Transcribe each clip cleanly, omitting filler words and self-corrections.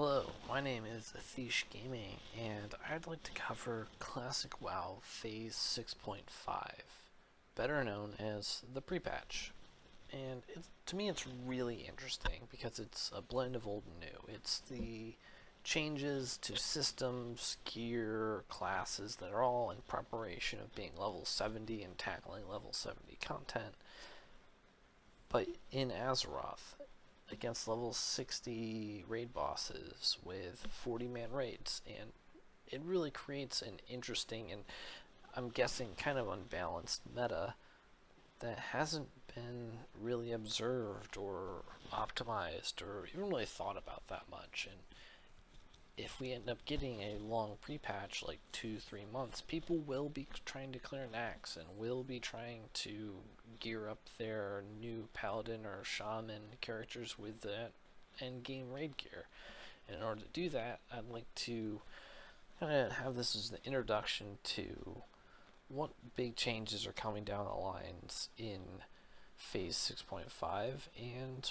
Hello, my name is Athish Gaming, and I'd like to cover Classic WoW Phase 6.5, better known as the Prepatch. And to me it's really interesting because it's a blend of old and new. It's the changes to systems, gear, classes that are all in preparation of being level 70 and tackling level 70 content. But in Azeroth, against level 60 raid bosses with 40-man raids, and it really creates an interesting and, I'm guessing, kind of unbalanced meta that hasn't been really observed or optimized or even really thought about that much. And if we end up getting a long pre-patch, like 2-3 months, people will be trying to clear Nax and will be trying to gear up their new paladin or shaman characters with that end game raid gear. And in order to do that, I'd like to kind of have this as the introduction to what big changes are coming down the lines in Phase 6.5 and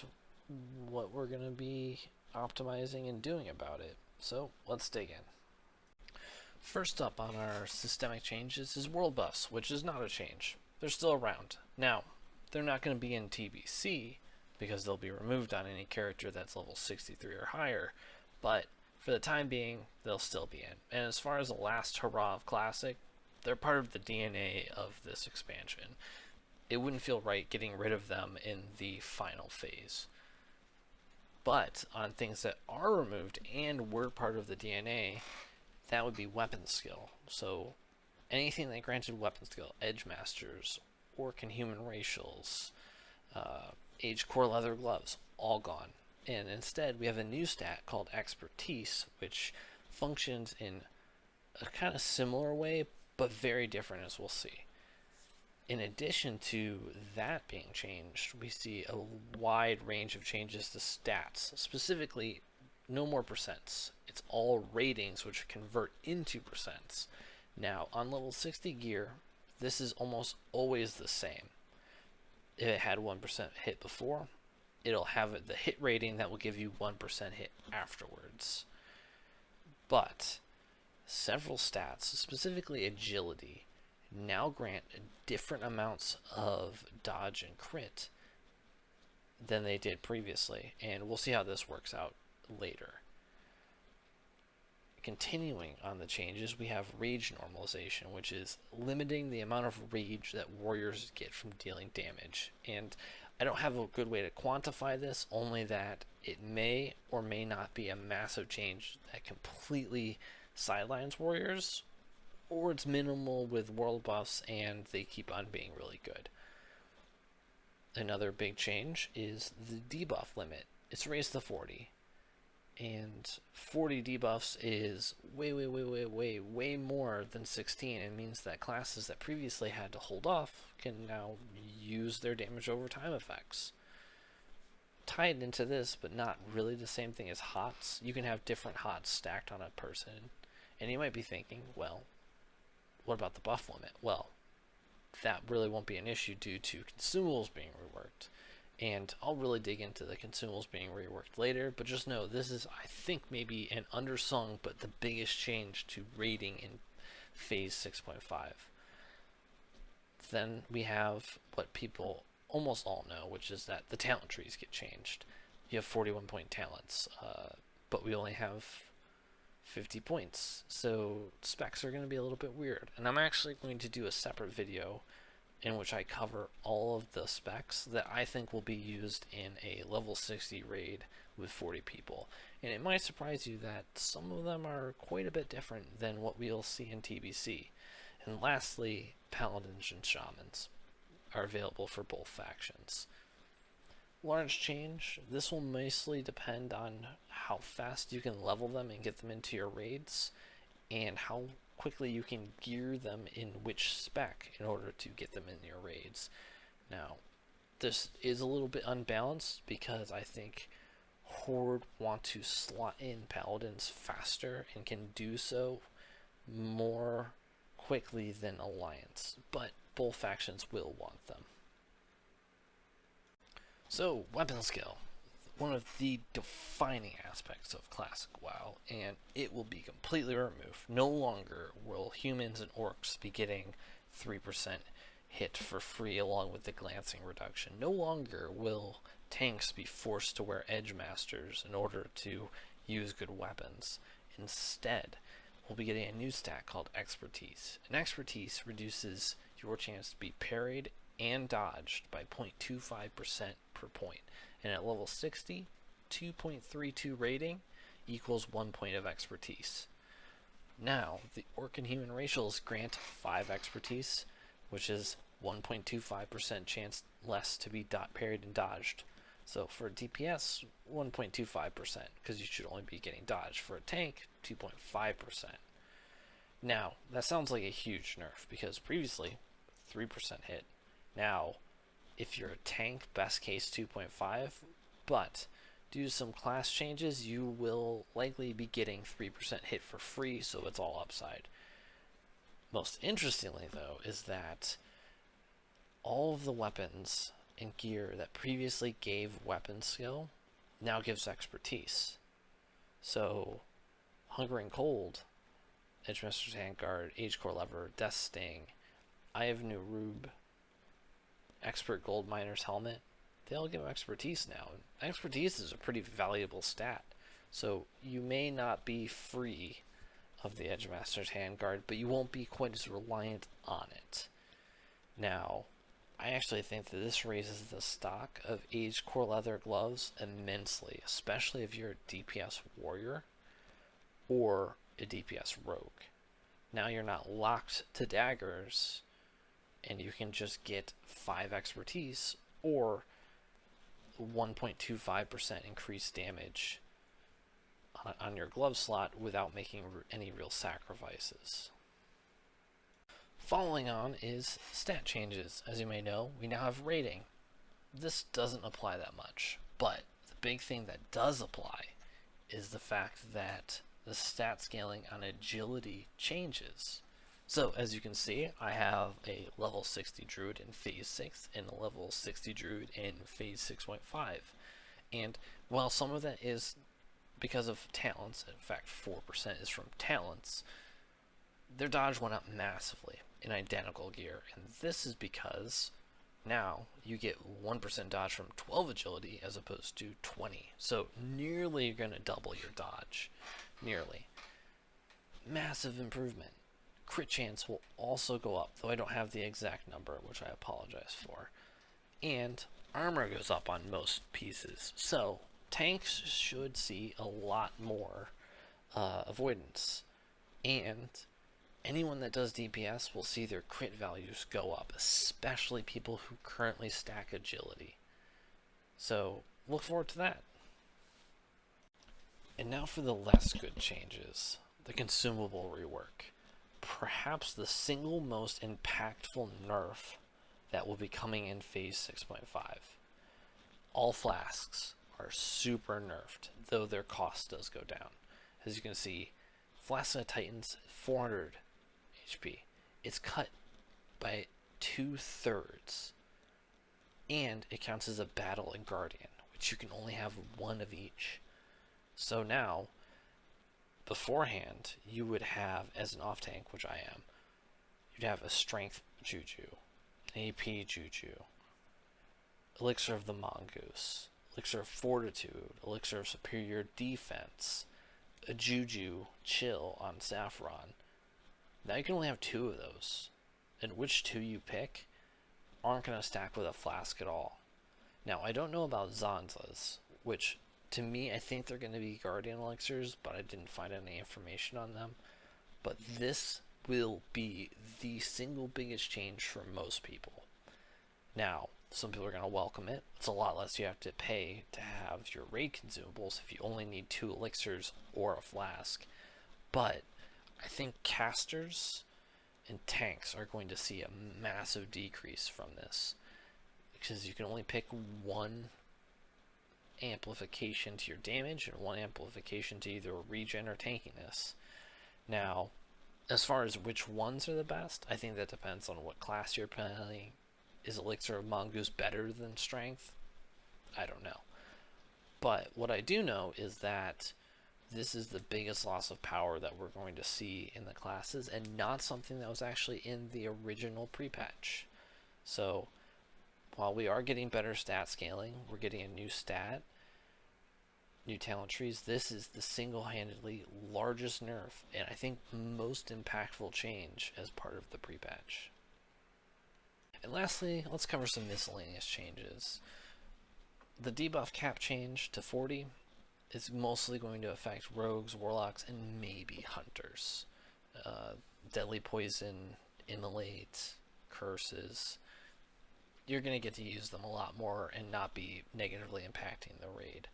what we're going to be optimizing and doing about it. So let's dig in. First up on our systemic changes is world buffs, which is not a change. They're still around. Now, they're not going to be in TBC because they'll be removed on any character that's level 63 or higher, but for the time being, they'll still be in. And as far as the last hurrah of Classic, they're part of the DNA of this expansion. It wouldn't feel right getting rid of them in the final phase. But on things that are removed and were part of the DNA, that would be weapon skill. So anything that granted weapon skill, Edge Masters, Orc and Human Racials, Age Core Leather Gloves, all gone. And instead we have a new stat called Expertise, which functions in a kind of similar way, but very different, as we'll see. In addition to that being changed, we see a wide range of changes to stats. Specifically, no more percents. It's all ratings which convert into percents. Now, on level 60 gear, this is almost always the same. If it had 1% hit before, it'll have the hit rating that will give you 1% hit afterwards. But several stats, specifically agility, now grant different amounts of dodge and crit than they did previously, and we'll see how this works out later. Continuing on the changes, we have rage normalization, which is limiting the amount of rage that warriors get from dealing damage. And I don't have a good way to quantify this, only that it may or may not be a massive change that completely sidelines warriors, or it's minimal with world buffs and they keep on being really good. Another big change is the debuff limit. It's raised to 40. And 40 debuffs is way more than 16, and means that classes that previously had to hold off can now use their damage over time effects. Tied into this, but not really the same thing as HOTS, you can have different HOTS stacked on a person. And you might be thinking, well, what about the buff limit? Well, that really won't be an issue due to consumables being reworked. And I'll really dig into the consumables being reworked later, but just know this is, I think, maybe an undersung but the biggest change to rating in Phase 6.5. Then we have what people almost all know, which is that the talent trees get changed. You have 41 point talents, but we only have 50 points, so specs are going to be a little bit weird. And I'm actually going to do a separate video in which I cover all of the specs that I think will be used in a level 60 raid with 40 people. And it might surprise you that some of them are quite a bit different than what we'll see in TBC. And lastly, paladins and shamans are available for both factions. Large change, this will mostly depend on how fast you can level them and get them into your raids, and how quickly you can gear them in which spec in order to get them in your raids. Now, this is a little bit unbalanced because I think Horde want to slot in paladins faster and can do so more quickly than Alliance, but both factions will want them. So, weapon skill. one of the defining aspects of Classic WoW, and it will be completely removed. No longer will humans and orcs be getting 3% hit for free along with the glancing reduction. No longer will tanks be forced to wear edge masters in order to use good weapons. Instead, we'll be getting a new stat called expertise. And expertise reduces your chance to be parried and dodged by 0.25% per point. And at level 60, 2.32 rating equals 1 point of expertise. Now, the orc and human racials grant 5 expertise, which is 1.25% chance less to be parried and dodged. So for DPS, 1.25%, because you should only be getting dodged. For a tank, 2.5%. Now, that sounds like a huge nerf, because previously, 3% hit. Now, if you're a tank, best case 2.5, but due to some class changes, you will likely be getting 3% hit for free, so it's all upside. Most interestingly, though, is that all of the weapons and gear that previously gave weapon skill now gives expertise. So, Hunger and Cold, Edgemaster's Handguard, Age Core Lever, Death Sting, Eye of New Rube, Expert Gold Miner's Helmet, they all give expertise now. Expertise is a pretty valuable stat, so you may not be free of the Edgemaster's Handguard, but you won't be quite as reliant on it. Now, I actually think that this raises the stock of Age Core Leather gloves immensely, especially if you're a DPS warrior or a DPS rogue. Now you're not locked to daggers, and you can just get 5 expertise or 1.25% increased damage on your glove slot without making any real sacrifices. Following on is stat changes. As you may know, we now have rating. This doesn't apply that much, but the big thing that does apply is the fact that the stat scaling on agility changes. So as you can see, I have a level 60 druid in phase 6 and a level 60 druid in phase 6.5. And while some of that is because of talents, in fact 4% is from talents, their dodge went up massively in identical gear. And this is because now you get 1% dodge from 12 agility as opposed to 20. So nearly you're going to double your dodge. Nearly. Massive improvement. Crit chance will also go up, though I don't have the exact number, which I apologize for. And armor goes up on most pieces. So tanks should see a lot more avoidance. And anyone that does DPS will see their crit values go up, especially people who currently stack agility. So look forward to that. And now for the less good changes, the Consumable Rework. Perhaps the single most impactful nerf that will be coming in phase 6.5. All flasks are super nerfed, though their cost does go down. As you can see, Flask of Titans, 400 HP. It's cut by 2/3. And it counts as a Battle and Guardian, which you can only have one of each. So now, beforehand, you would have, as an off-tank, which I am, you'd have a Strength Juju, an AP Juju, Elixir of the Mongoose, Elixir of Fortitude, Elixir of Superior Defense, a Juju Chill on Saffron. Now you can only have 2 of those, and which 2 you pick aren't going to stack with a flask at all. Now, I don't know about Zanza's, which to me, I think they're going to be Guardian Elixirs, but I didn't find any information on them. But this will be the single biggest change for most people. Now, some people are going to welcome it. It's a lot less you have to pay to have your raid consumables if you only need 2 elixirs or a flask. But I think casters and tanks are going to see a massive decrease from this, because you can only pick 1 amplification to your damage and 1 amplification to either regen or tankiness. Now, as far as which ones are the best, I think that depends on what class you're playing. Is Elixir of Mongoose better than Strength? I don't know. But what I do know is that this is the biggest loss of power that we're going to see in the classes, and not something that was actually in the original pre-patch. So while we are getting better stat scaling, we're getting a new stat, new talent trees, this is the single-handedly largest nerf, and I think most impactful change as part of the pre-patch. And lastly, let's cover some miscellaneous changes. The debuff cap change to 40 is mostly going to affect rogues, warlocks, and maybe hunters. Deadly poison, immolate, curses, you're going to get to use them a lot more and not be negatively impacting the raid.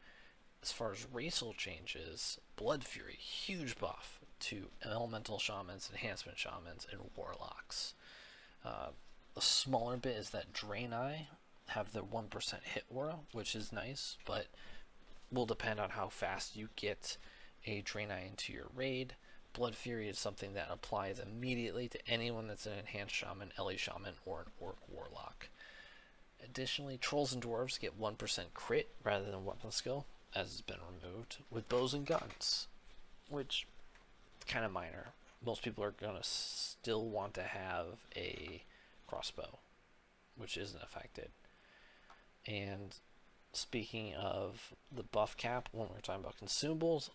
As far as racial changes, Blood Fury, huge buff to elemental shamans, enhancement shamans, and warlocks. A smaller bit is that Draenei have the 1% hit aura, which is nice, but will depend on how fast you get a Draenei into your raid. Blood Fury is something that applies immediately to anyone that's an enhanced shaman, Ellie shaman, or an orc warlock. Additionally, trolls and dwarves get 1% crit rather than weapon skill, as has been removed, with bows and guns, which is kind of minor. Most people are going to still want to have a crossbow, which isn't affected. And speaking of the buff cap, when we're talking about consumables,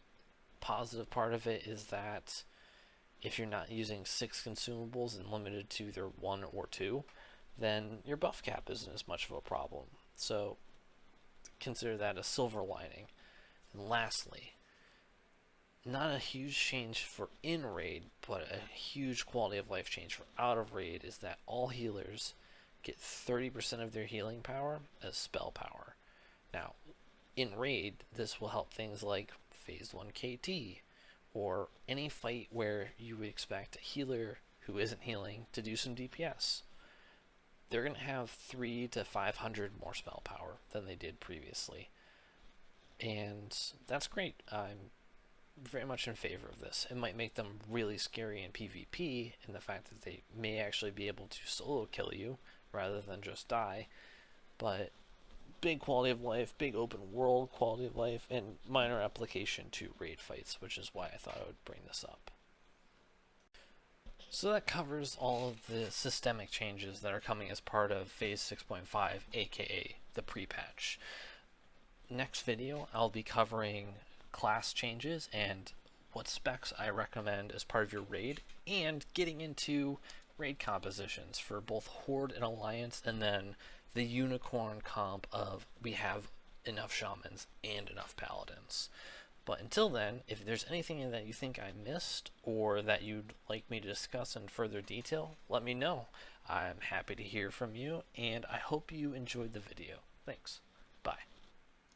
positive part of it is that if you're not using 6 consumables and limited to either 1 or 2, then your buff cap isn't as much of a problem. So consider that a silver lining. And lastly, not a huge change for in-raid, but a huge quality of life change for out-of-raid is that all healers get 30% of their healing power as spell power. Now, in raid, this will help things like Phase 1 KT, or any fight where you would expect a healer who isn't healing to do some DPS. They're going to have 300 to 500 more spell power than they did previously. And that's great. I'm very much in favor of this. It might make them really scary in PvP in the fact that they may actually be able to solo kill you rather than just die. But big quality of life, big open world quality of life, and minor application to raid fights, which is why I thought I would bring this up. So that covers all of the systemic changes that are coming as part of Phase 6.5, aka the pre-patch. Next video, I'll be covering class changes and what specs I recommend as part of your raid, and getting into raid compositions for both Horde and Alliance, and then the unicorn comp of we have enough shamans and enough paladins. But until then, if there's anything that you think I missed or that you'd like me to discuss in further detail, let me know. I'm happy to hear from you, and I hope you enjoyed the video. Thanks. Bye.